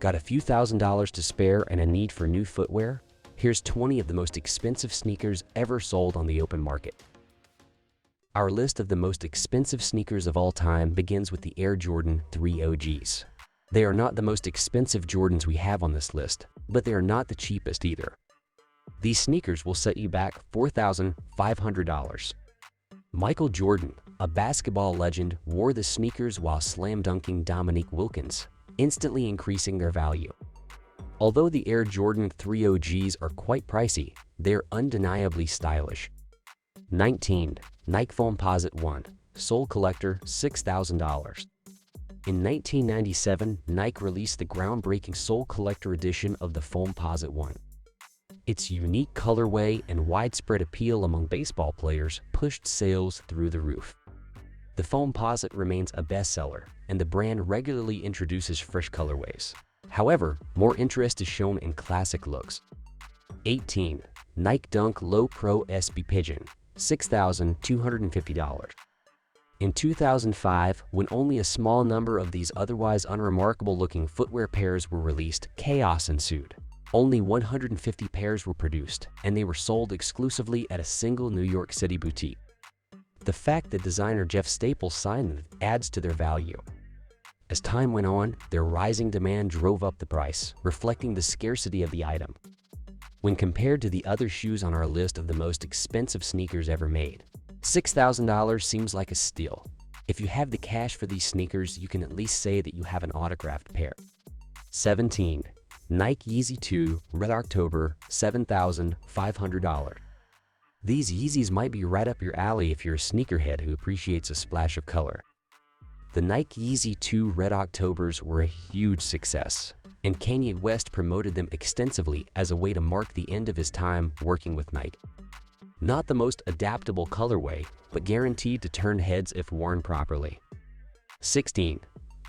Got a few $1,000s to spare and a need for new footwear? Here's 20 of the most expensive sneakers ever sold on the open market. Our list of the most expensive sneakers of all time begins with the Air Jordan 3 OGs. They are not the most expensive Jordans we have on this list, but they are not the cheapest either. These sneakers will set you back $4,500. Michael Jordan, a basketball legend, wore the sneakers while slam dunking Dominique Wilkins, instantly increasing their value. Although the Air Jordan 3 OGs are quite pricey, they're undeniably stylish. 19. Nike Foamposite 1, Sole Collector, $6,000. In 1997, Nike released the groundbreaking Sole Collector edition of the Foamposite 1. Its unique colorway and widespread appeal among baseball players pushed sales through the roof. The Foamposite remains a bestseller, and the brand regularly introduces fresh colorways. However, more interest is shown in classic looks. 18. Nike Dunk Low Pro SB Pigeon, $6,250. In 2005, when only a small number of these otherwise unremarkable-looking footwear pairs were released, chaos ensued. Only 150 pairs were produced, and they were sold exclusively at a single New York City boutique. The fact that designer Jeff Staples signed them adds to their value. As time went on, their rising demand drove up the price, reflecting the scarcity of the item. When compared to the other shoes on our list of the most expensive sneakers ever made, $6,000 seems like a steal. If you have the cash for these sneakers, you can at least say that you have an autographed pair. 17. Nike Yeezy 2 Red October, $7,500. These Yeezys might be right up your alley if you're a sneakerhead who appreciates a splash of color. The Nike Yeezy 2 Red Octobers were a huge success, and Kanye West promoted them extensively as a way to mark the end of his time working with Nike. Not the most adaptable colorway, but guaranteed to turn heads if worn properly. 16.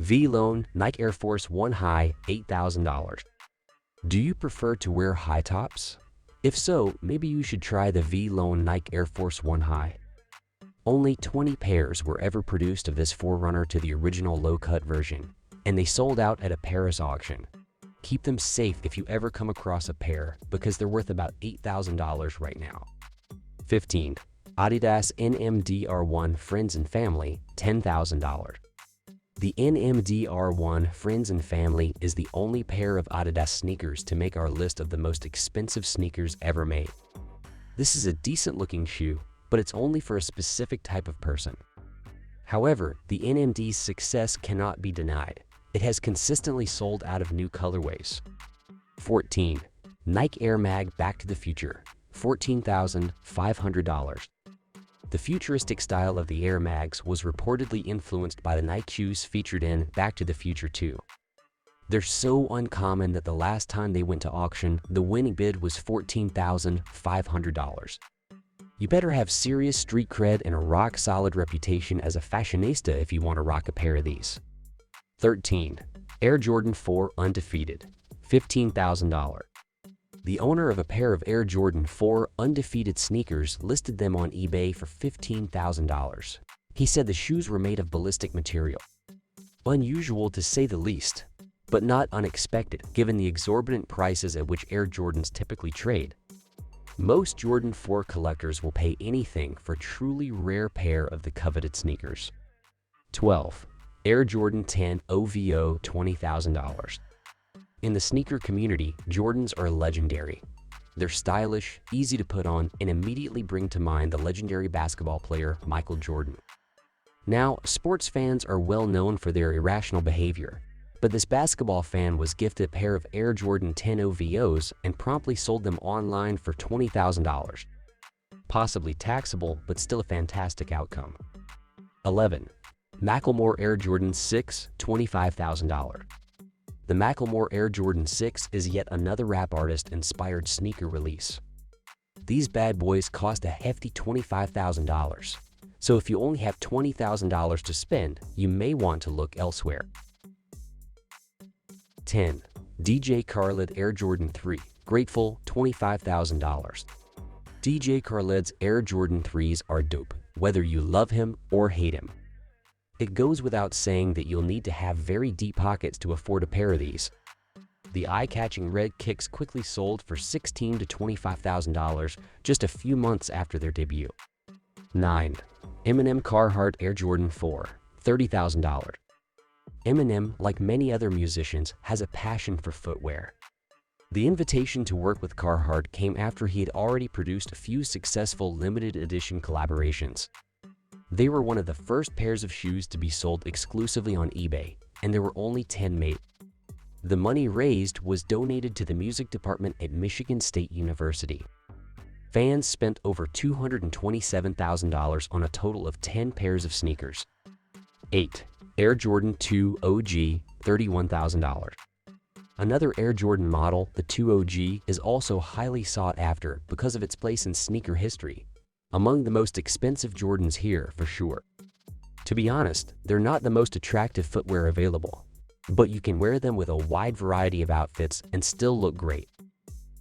Vlone Nike Air Force 1 High, $8,000. Do you prefer to wear high tops? If so, maybe you should try the Vlone Nike Air Force 1 High. Only 20 pairs were ever produced of this forerunner to the original low-cut version, and they sold out at a Paris auction. Keep them safe if you ever come across a pair, because they're worth about $8,000 right now. 15. Adidas NMDR1 Friends and Family, $10,000. The NMDR1 Friends and Family is the only pair of Adidas sneakers to make our list of the most expensive sneakers ever made. This is a decent-looking shoe, but it's only for a specific type of person. However, the NMD's success cannot be denied. It has consistently sold out of new colorways. 14. Nike Air Mag Back to the Future, $14,500. The futuristic style of the Air Mags was reportedly influenced by the Nike shoes featured in Back to the Future 2. They're so uncommon that the last time they went to auction, the winning bid was $14,500. You better have serious street cred and a rock-solid reputation as a fashionista if you want to rock a pair of these. 13. Air Jordan 4 Undefeated, $15,000. The owner of a pair of Air Jordan 4 Undefeated sneakers listed them on eBay for $15,000. He said the shoes were made of ballistic material. Unusual to say the least, but not unexpected given the exorbitant prices at which Air Jordans typically trade. Most Jordan 4 collectors will pay anything for a truly rare pair of the coveted sneakers. 12. Air Jordan 10 OVO, $20,000. In the sneaker community, Jordans are legendary. They're stylish, easy to put on, and immediately bring to mind the legendary basketball player Michael Jordan. Now, sports fans are well known for their irrational behavior, but this basketball fan was gifted a pair of Air Jordan 10 OVOs and promptly sold them online for $20,000. Possibly taxable, but still a fantastic outcome. 11. McLemore Air Jordan 6, $25,000. The McLemore Air Jordan 6 is yet another rap artist-inspired sneaker release. These bad boys cost a hefty $25,000, so if you only have $20,000 to spend, you may want to look elsewhere. 10. DJ Khaled Air Jordan 3, Grateful, $25,000. DJ Khaled's Air Jordan 3s are dope, whether you love him or hate him. It goes without saying that you'll need to have very deep pockets to afford a pair of these. The eye-catching red kicks quickly sold for $16,000 to $25,000 just a few months after their debut. 9. Eminem Air Jordan 4, $30,000. Eminem, like many other musicians, has a passion for footwear. The invitation to work with Carhartt came after he had already produced a few successful limited edition collaborations. They were one of the first pairs of shoes to be sold exclusively on eBay, and there were only 10 made. The money raised was donated to the music department at Michigan State University. Fans spent over $227,000 on a total of 10 pairs of sneakers. 8. Air Jordan 2 OG, $31,000. Another Air Jordan model, the 2 OG, is also highly sought after because of its place in sneaker history. Among the most expensive Jordans here, for sure. To be honest, they're not the most attractive footwear available, but you can wear them with a wide variety of outfits and still look great.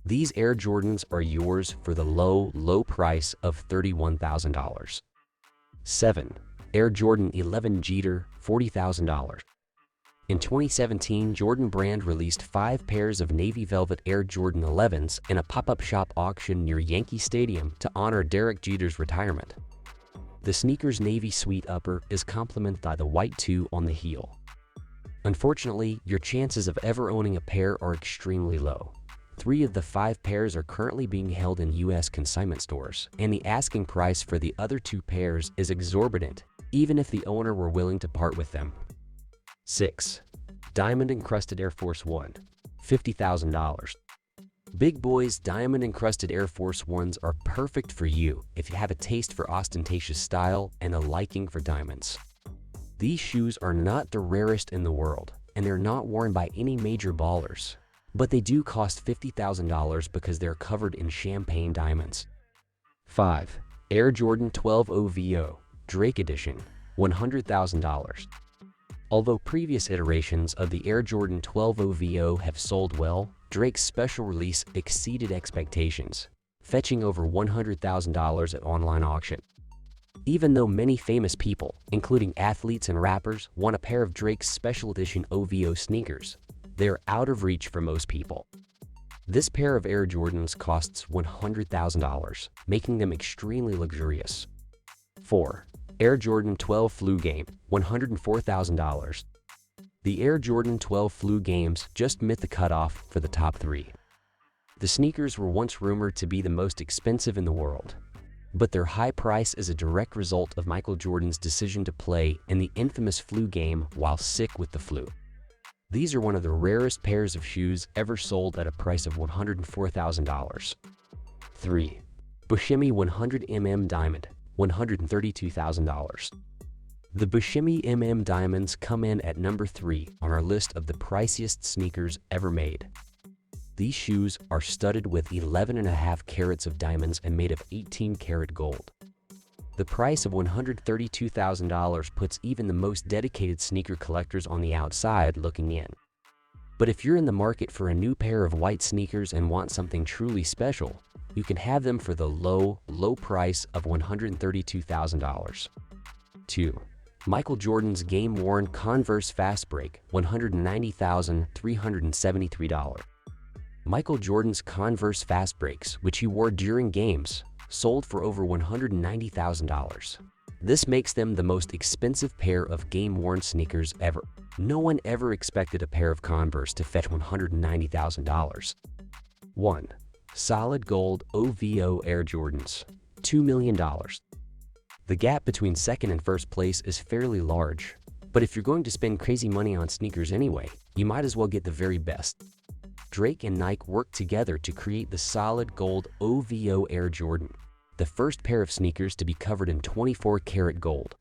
These Air Jordans are yours for the low price of $31,000. 7. Air Jordan 11 Jeter, $40,000. In 2017, Jordan Brand released 5 pairs of navy velvet Air Jordan 11s in a pop-up shop auction near Yankee Stadium to honor Derek Jeter's retirement. The sneaker's navy suede upper is complemented by the white 2 on the heel. Unfortunately, your chances of ever owning a pair are extremely low. 3 of the 5 pairs are currently being held in U.S. consignment stores, and the asking price for the other 2 pairs is exorbitant, even if the owner were willing to part with them. 6. Diamond Encrusted Air Force 1, $50,000. Big Boy's Diamond Encrusted Air Force 1s are perfect for you if you have a taste for ostentatious style and a liking for diamonds. These shoes are not the rarest in the world, and they're not worn by any major ballers, but they do cost $50,000 because they're covered in champagne diamonds. 5. Air Jordan 12 OVO, Drake Edition, $100,000. Although previous iterations of the Air Jordan 12 OVO have sold well, Drake's special release exceeded expectations, fetching over $100,000 at online auction. Even though many famous people, including athletes and rappers, want a pair of Drake's special edition OVO sneakers, they are out of reach for most people. This pair of Air Jordans costs $100,000, making them extremely luxurious. 4. Air Jordan 12 Flu Game, $104,000. The Air Jordan 12 Flu Games just met the cutoff for the top 3. The sneakers were once rumored to be the most expensive in the world, but their high price is a direct result of Michael Jordan's decision to play in the infamous flu game while sick with the flu. These are one of the rarest pairs of shoes ever sold at a price of $104,000. 3. Bushi 100mm Diamond, $132,000. The Bushi Diamonds come in at number 3 on our list of the priciest sneakers ever made. These shoes are studded with 11.5 carats of diamonds and made of 18-karat gold. The price of $132,000 puts even the most dedicated sneaker collectors on the outside looking in. But if you're in the market for a new pair of white sneakers and want something truly special, you can have them for the low price of $132,000. 2. Michael Jordan's Gameworn Converse Fastbreak, $190,373. Michael Jordan's Converse Fastbreaks, which he wore during games, sold for over $190,000. This makes them the most expensive pair of game-worn sneakers ever. No one ever expected a pair of Converse to fetch $190,000. 1. Solid Gold OVO Air Jordans, $2 million. The gap between second and first place is fairly large, but if you're going to spend crazy money on sneakers anyway, you might as well get the very best. Drake and Nike worked together to create the Solid Gold OVO Air Jordan, the first pair of sneakers to be covered in 24-karat gold.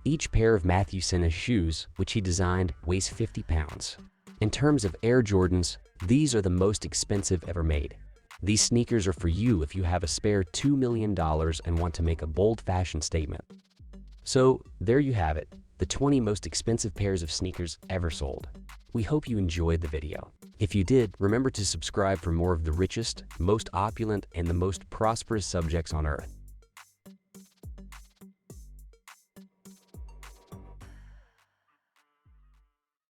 Each pair of Matthew Senna's shoes, which he designed, weighs 50 pounds. In terms of Air Jordans, these are the most expensive ever made. These sneakers are for you if you have a spare $2 million and want to make a bold fashion statement. So there you have it, the 20 most expensive pairs of sneakers ever sold. We hope you enjoyed the video. If you did, remember to subscribe for more of the richest, most opulent, and the most prosperous subjects on Earth.